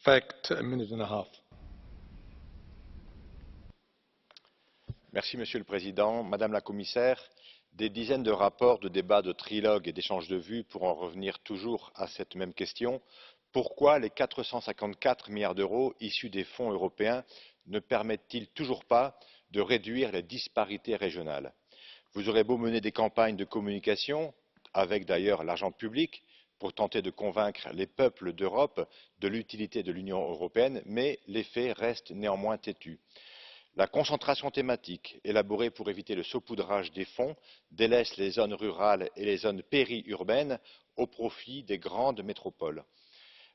Fact, a minute and a half. Monsieur le Président, Madame la Commissaire, des dizaines de rapports, de débats, de trilogues et d'échanges de vues pour en revenir toujours à cette même question. Pourquoi les 454 milliards d'euros issus des fonds européens ne permettent-ils toujours pas de réduire les disparités régionales? Vous aurez beau mener des campagnes de communication, avec d'ailleurs l'argent public, pour tenter de convaincre les peuples d'Europe de l'utilité de l'Union européenne, mais les faits restent néanmoins têtus. La concentration thématique, élaborée pour éviter le saupoudrage des fonds, délaisse les zones rurales et les zones périurbaines au profit des grandes métropoles.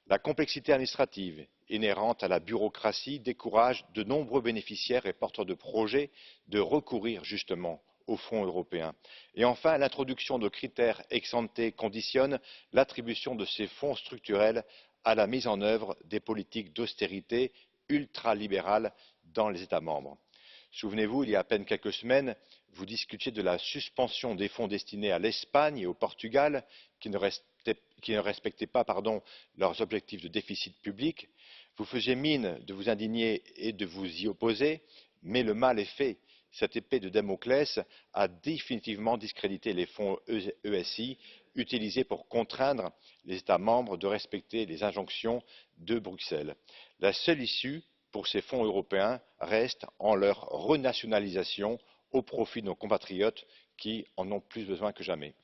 La complexité administrative inhérente à la bureaucratie décourage de nombreux bénéficiaires et porteurs de projets de recourir justement aux fonds européens. Et enfin, l'introduction de critères ex ante conditionne l'attribution de ces fonds structurels à la mise en œuvre des politiques d'austérité ultralibérales dans les États membres. Souvenez-vous, il y a à peine quelques semaines, vous discutiez de la suspension des fonds destinés à l'Espagne et au Portugal, qui ne respectaient pas leurs objectifs de déficit public. Vous faisiez mine de vous indigner et de vous y opposer, mais le mal est fait. Cette épée de Damoclès a définitivement discrédité les fonds ESI utilisés pour contraindre les États membres de respecter les injonctions de Bruxelles. La seule issue pour ces fonds européens reste en leur renationalisation au profit de nos compatriotes qui en ont plus besoin que jamais.